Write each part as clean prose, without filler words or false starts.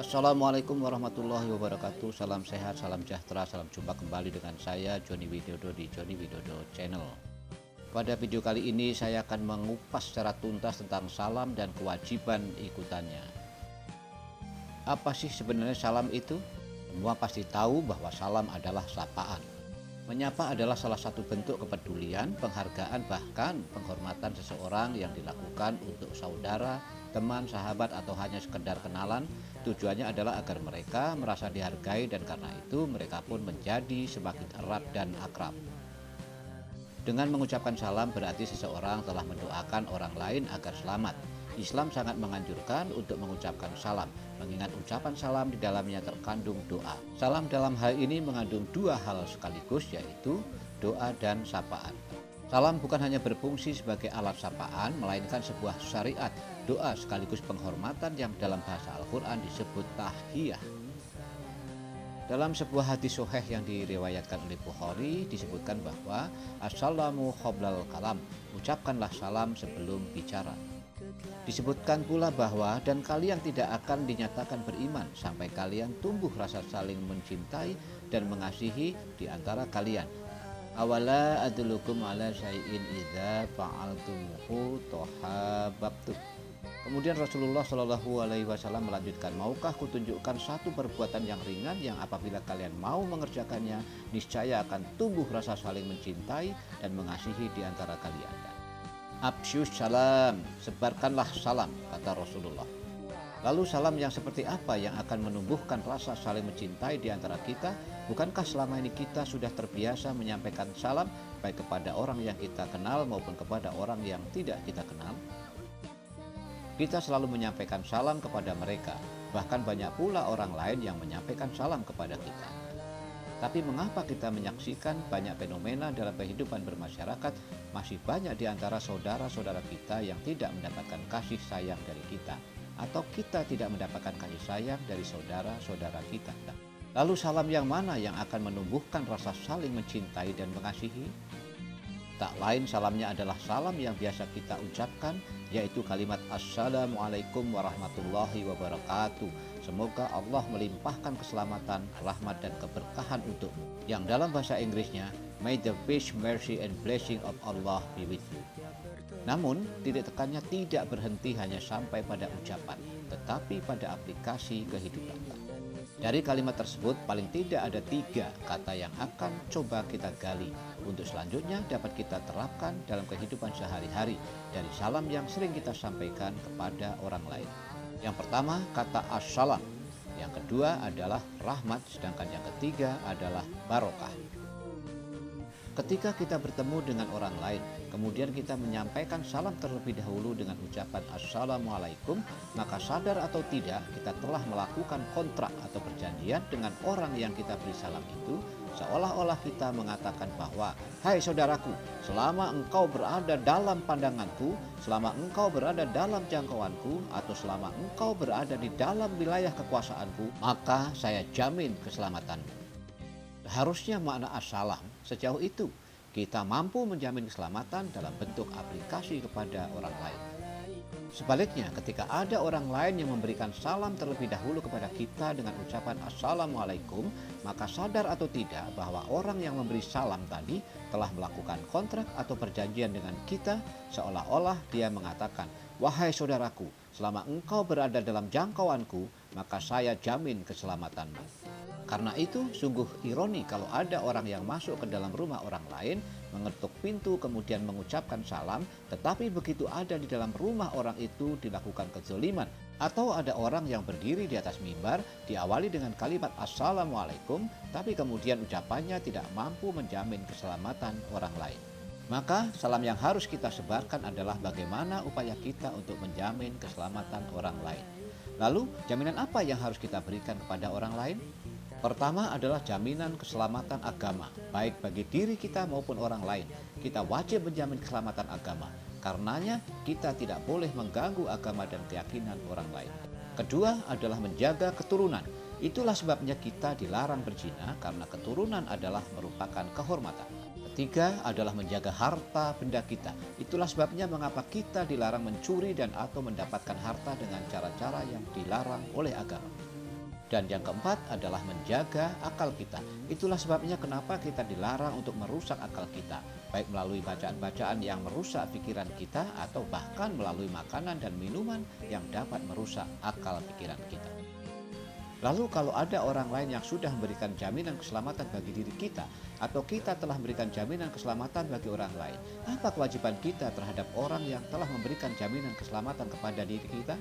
Assalamualaikum warahmatullahi wabarakatuh. Salam sehat, salam sejahtera, salam jumpa kembali dengan saya Joni Widodo di Joni Widodo Channel. Pada video kali ini saya akan mengupas secara tuntas tentang salam dan kewajiban ikutannya. Apa sih sebenarnya salam itu? Semua pasti tahu bahwa salam adalah sapaan. Menyapa adalah salah satu bentuk kepedulian, penghargaan, bahkan penghormatan seseorang yang dilakukan untuk saudara, teman, sahabat, atau hanya sekedar kenalan. Tujuannya adalah agar mereka merasa dihargai dan karena itu mereka pun menjadi semakin erat dan akrab. Dengan mengucapkan salam berarti seseorang telah mendoakan orang lain agar selamat. Islam sangat menganjurkan untuk mengucapkan salam, mengingat ucapan salam di dalamnya terkandung doa. Salam dalam hal ini mengandung dua hal sekaligus, yaitu doa dan sapaan. Salam bukan hanya berfungsi sebagai alat sapaan, melainkan sebuah syariat, doa sekaligus penghormatan yang dalam bahasa Al-Quran disebut tahiyah. Dalam sebuah hadis sahih yang diriwayatkan oleh Bukhari disebutkan bahwa assalamu qoblal kalam, ucapkanlah salam sebelum bicara. Disebutkan pula bahwa dan kalian tidak akan dinyatakan beriman sampai kalian tumbuh rasa saling mencintai dan mengasihi di antara kalian. Awala adlukum ala syai'in idza fa'altumuhu tahabbtum. Kemudian Rasulullah Shallallahu Alaihi Wasallam melanjutkan, maukah kutunjukkan satu perbuatan yang ringan yang apabila kalian mau mengerjakannya, niscaya akan tumbuh rasa saling mencintai dan mengasihi di antara kalian. Absyus salam, sebarkanlah salam, kata Rasulullah. Lalu salam yang seperti apa yang akan menumbuhkan rasa saling mencintai di antara kita? Bukankah selama ini kita sudah terbiasa menyampaikan salam baik kepada orang yang kita kenal maupun kepada orang yang tidak kita kenal? Kita selalu menyampaikan salam kepada mereka, bahkan banyak pula orang lain yang menyampaikan salam kepada kita. Tapi mengapa kita menyaksikan banyak fenomena dalam kehidupan bermasyarakat, masih banyak di antara saudara-saudara kita yang tidak mendapatkan kasih sayang dari kita, atau kita tidak mendapatkan kasih sayang dari saudara-saudara kita? Lalu salam yang mana yang akan menumbuhkan rasa saling mencintai dan mengasihi? Tak lain salamnya adalah salam yang biasa kita ucapkan, yaitu kalimat Assalamualaikum warahmatullahi wabarakatuh. Semoga Allah melimpahkan keselamatan, rahmat dan keberkahan untukmu. Yang dalam bahasa Inggrisnya, May the peace, mercy and blessing of Allah be with you. Namun, titik tekannya tidak berhenti hanya sampai pada ucapan, tetapi pada aplikasi kehidupan. Dari kalimat tersebut paling tidak ada 3 kata yang akan coba kita gali untuk selanjutnya dapat kita terapkan dalam kehidupan sehari-hari dari salam yang sering kita sampaikan kepada orang lain. Yang pertama kata assalam, yang kedua adalah rahmat, sedangkan yang ketiga adalah barokah. Ketika kita bertemu dengan orang lain, kemudian kita menyampaikan salam terlebih dahulu dengan ucapan Assalamualaikum, maka sadar atau tidak kita telah melakukan kontrak atau perjanjian dengan orang yang kita beri salam itu, seolah-olah kita mengatakan bahwa, hai saudaraku, selama engkau berada dalam pandanganku, selama engkau berada dalam jangkauanku, atau selama engkau berada di dalam wilayah kekuasaanku, maka saya jamin keselamatanmu. Harusnya makna assalam sejauh itu kita mampu menjamin keselamatan dalam bentuk aplikasi kepada orang lain. Sebaliknya, ketika ada orang lain yang memberikan salam terlebih dahulu kepada kita dengan ucapan Assalamualaikum, maka sadar atau tidak bahwa orang yang memberi salam tadi telah melakukan kontrak atau perjanjian dengan kita, seolah-olah dia mengatakan, wahai saudaraku, selama engkau berada dalam jangkauanku, maka saya jamin keselamatanmu. Karena itu sungguh ironi kalau ada orang yang masuk ke dalam rumah orang lain, mengetuk pintu kemudian mengucapkan salam, tetapi begitu ada di dalam rumah orang itu dilakukan kezaliman. Atau ada orang yang berdiri di atas mimbar diawali dengan kalimat Assalamualaikum, tapi kemudian ucapannya tidak mampu menjamin keselamatan orang lain. Maka salam yang harus kita sebarkan adalah bagaimana upaya kita untuk menjamin keselamatan orang lain. Lalu jaminan apa yang harus kita berikan kepada orang lain? Pertama adalah jaminan keselamatan agama, baik bagi diri kita maupun orang lain. Kita wajib menjamin keselamatan agama, karenanya kita tidak boleh mengganggu agama dan keyakinan orang lain. Kedua adalah menjaga keturunan. Itulah sebabnya kita dilarang berzina, karena keturunan adalah merupakan kehormatan. Ketiga adalah menjaga harta benda kita. Itulah sebabnya mengapa kita dilarang mencuri dan atau mendapatkan harta dengan cara-cara yang dilarang oleh agama. Dan yang keempat adalah menjaga akal kita. Itulah sebabnya kenapa kita dilarang untuk merusak akal kita, baik melalui bacaan-bacaan yang merusak pikiran kita atau bahkan melalui makanan dan minuman yang dapat merusak akal pikiran kita. Lalu kalau ada orang lain yang sudah memberikan jaminan keselamatan bagi diri kita, atau kita telah memberikan jaminan keselamatan bagi orang lain, apa kewajiban kita terhadap orang yang telah memberikan jaminan keselamatan kepada diri kita?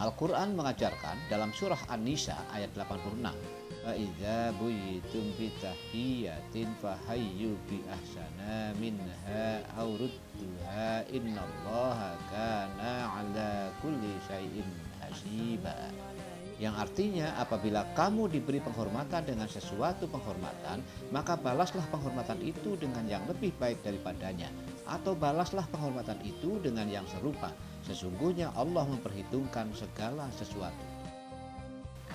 Al-Quran mengajarkan dalam surah An-Nisa ayat 86, "Fa'idza buyitum bitahhiyatin fahayyu bi ahsana minha aw rudduha innallaha kana 'ala kulli syai'in hasiba." Yang artinya apabila kamu diberi penghormatan dengan sesuatu penghormatan, maka balaslah penghormatan itu dengan yang lebih baik daripadanya, atau balaslah penghormatan itu dengan yang serupa. Sesungguhnya Allah memperhitungkan segala sesuatu.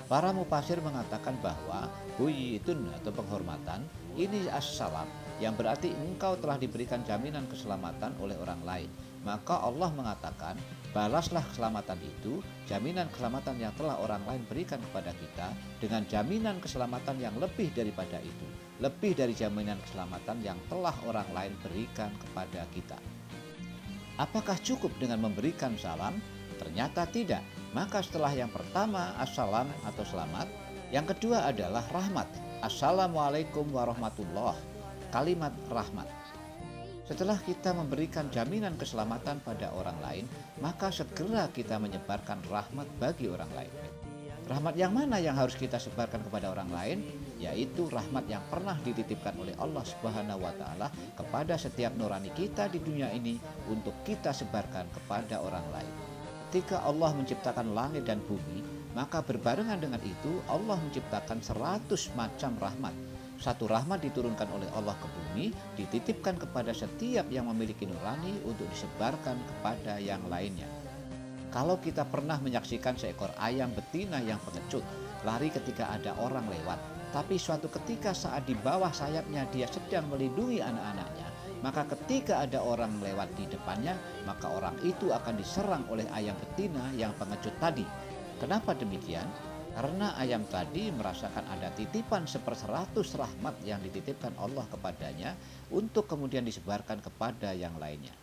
Para mufasir mengatakan bahwa buyitun atau penghormatan ini as-salam, yang berarti engkau telah diberikan jaminan keselamatan oleh orang lain. Maka Allah mengatakan, balaslah keselamatan itu, jaminan keselamatan yang telah orang lain berikan kepada kita, dengan jaminan keselamatan yang lebih daripada itu, lebih dari jaminan keselamatan yang telah orang lain berikan kepada kita. Apakah cukup dengan memberikan salam? Ternyata tidak. Maka setelah yang pertama assalam atau selamat, yang kedua adalah rahmat. Assalamualaikum warahmatullah, kalimat rahmat. Setelah kita memberikan jaminan keselamatan pada orang lain, maka segera kita menyebarkan rahmat bagi orang lain. Rahmat yang mana yang harus kita sebarkan kepada orang lain? Yaitu rahmat yang pernah dititipkan oleh Allah Subhanahu wa Ta'ala kepada setiap nurani kita di dunia ini untuk kita sebarkan kepada orang lain. Ketika Allah menciptakan langit dan bumi, maka berbarengan dengan itu Allah menciptakan 100 macam rahmat. Satu rahmat diturunkan oleh Allah ke bumi, dititipkan kepada setiap yang memiliki nurani untuk disebarkan kepada yang lainnya. Kalau kita pernah menyaksikan seekor ayam betina yang pengecut, lari ketika ada orang lewat, tapi suatu ketika saat di bawah sayapnya dia sedang melindungi anak-anaknya, maka ketika ada orang lewat di depannya, maka orang itu akan diserang oleh ayam betina yang pengecut tadi. Kenapa demikian? Karena ayam tadi merasakan ada titipan 1/100 rahmat yang dititipkan Allah kepadanya untuk kemudian disebarkan kepada yang lainnya.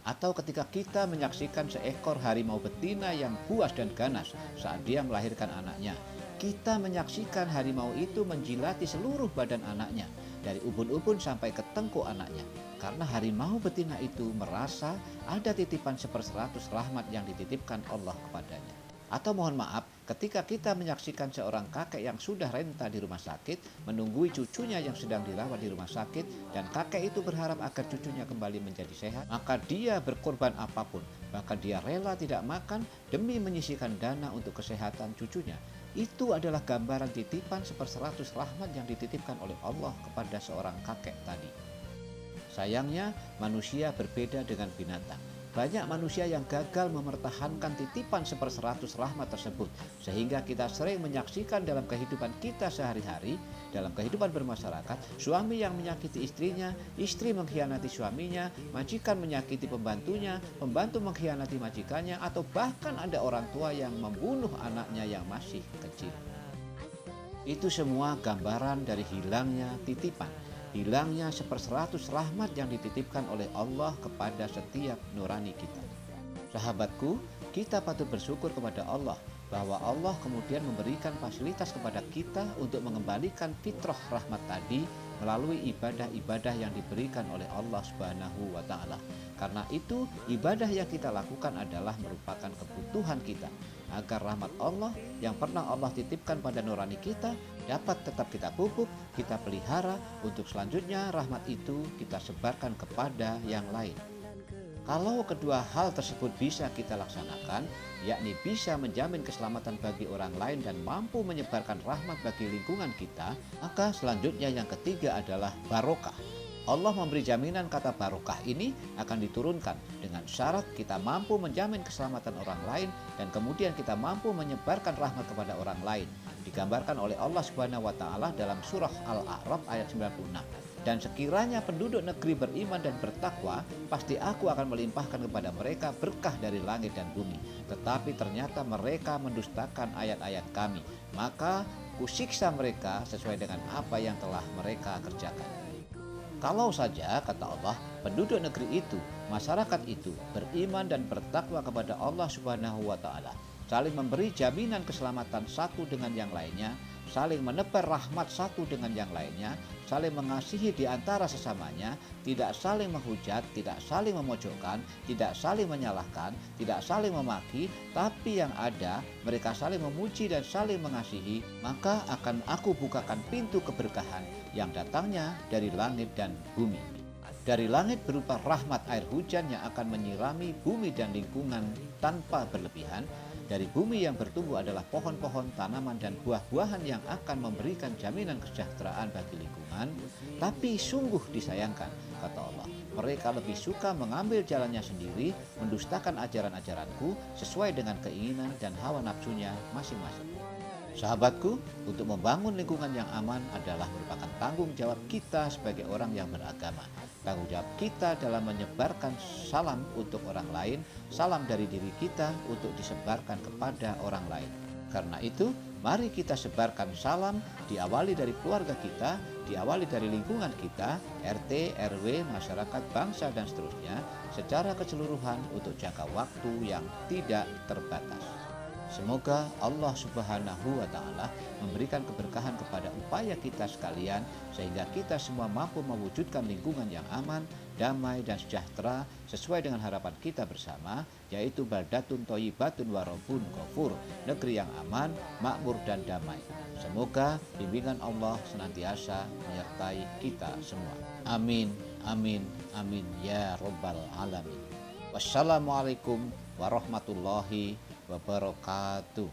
Atau ketika kita menyaksikan seekor harimau betina yang buas dan ganas saat dia melahirkan anaknya, kita menyaksikan harimau itu menjilati seluruh badan anaknya, dari ubun-ubun sampai ke tengkuk anaknya. Karena harimau betina itu merasa ada titipan 1/100 rahmat yang dititipkan Allah kepadanya. Atau mohon maaf, ketika kita menyaksikan seorang kakek yang sudah renta di rumah sakit, menunggui cucunya yang sedang dirawat di rumah sakit, dan kakek itu berharap agar cucunya kembali menjadi sehat, maka dia berkorban apapun, bahkan dia rela tidak makan demi menyisihkan dana untuk kesehatan cucunya. Itu adalah gambaran titipan 1/100 rahmat yang dititipkan oleh Allah kepada seorang kakek tadi. Sayangnya, manusia berbeda dengan binatang. Banyak manusia yang gagal mempertahankan titipan 1/100 rahmat tersebut, sehingga kita sering menyaksikan dalam kehidupan kita sehari-hari, dalam kehidupan bermasyarakat, suami yang menyakiti istrinya, istri mengkhianati suaminya, majikan menyakiti pembantunya, pembantu mengkhianati majikannya, atau bahkan ada orang tua yang membunuh anaknya yang masih kecil. Itu semua gambaran dari hilangnya titipan, hilangnya 1/100 rahmat yang dititipkan oleh Allah kepada setiap nurani kita. Sahabatku, kita patut bersyukur kepada Allah bahwa Allah kemudian memberikan fasilitas kepada kita untuk mengembalikan fitrah rahmat tadi melalui ibadah-ibadah yang diberikan oleh Allah Subhanahu wa Ta'ala. Karena itu, ibadah yang kita lakukan adalah merupakan kebutuhan kita agar rahmat Allah yang pernah Allah titipkan pada nurani kita dapat tetap kita pupuk, kita pelihara, untuk selanjutnya rahmat itu kita sebarkan kepada yang lain. Kalau kedua hal tersebut bisa kita laksanakan, yakni bisa menjamin keselamatan bagi orang lain dan mampu menyebarkan rahmat bagi lingkungan kita, maka selanjutnya yang ketiga adalah barokah. Allah memberi jaminan kata barokah ini akan diturunkan dengan syarat kita mampu menjamin keselamatan orang lain dan kemudian kita mampu menyebarkan rahmat kepada orang lain. Digambarkan oleh Allah Subhanahu wa Ta'ala dalam surah Al-A'raf ayat 96. Dan sekiranya penduduk negeri beriman dan bertakwa, pasti aku akan melimpahkan kepada mereka berkah dari langit dan bumi. Tetapi ternyata mereka mendustakan ayat-ayat kami, maka kusiksa mereka sesuai dengan apa yang telah mereka kerjakan. Kalau saja, kata Allah, penduduk negeri itu, masyarakat itu beriman dan bertakwa kepada Allah Subhanahu wa Ta'ala, saling memberi jaminan keselamatan satu dengan yang lainnya, saling menebar rahmat satu dengan yang lainnya, saling mengasihi di antara sesamanya, tidak saling menghujat, tidak saling memojokkan, tidak saling menyalahkan, tidak saling memaki, tapi yang ada mereka saling memuji dan saling mengasihi, maka akan aku bukakan pintu keberkahan yang datangnya dari langit dan bumi. Dari langit berupa rahmat air hujan yang akan menyirami bumi dan lingkungan tanpa berlebihan. Dari bumi yang bertumbuh adalah pohon-pohon, tanaman, dan buah-buahan yang akan memberikan jaminan kesejahteraan bagi lingkungan. Tapi sungguh disayangkan, kata Allah, mereka lebih suka mengambil jalannya sendiri, mendustakan ajaran-ajaranku sesuai dengan keinginan dan hawa nafsunya masing-masing. Sahabatku, untuk membangun lingkungan yang aman adalah merupakan tanggung jawab kita sebagai orang yang beragama. Tanggung jawab kita dalam menyebarkan salam untuk orang lain, salam dari diri kita untuk disebarkan kepada orang lain. Karena itu, mari kita sebarkan salam, diawali dari keluarga kita, diawali dari lingkungan kita, RT, RW, masyarakat, bangsa, dan seterusnya, secara keseluruhan untuk jangka waktu yang tidak terbatas. Semoga Allah Subhanahu wa Ta'ala memberikan keberkahan kepada upaya kita sekalian, sehingga kita semua mampu mewujudkan lingkungan yang aman, damai, dan sejahtera sesuai dengan harapan kita bersama, yaitu baldatun thayyibatun wa rabbun ghafur, negeri yang aman, makmur, dan damai. Semoga bimbingan Allah senantiasa menyertai kita semua. Amin, amin, amin ya Rabbal alamin. Wassalamualaikum warahmatullahi wabarakatuh.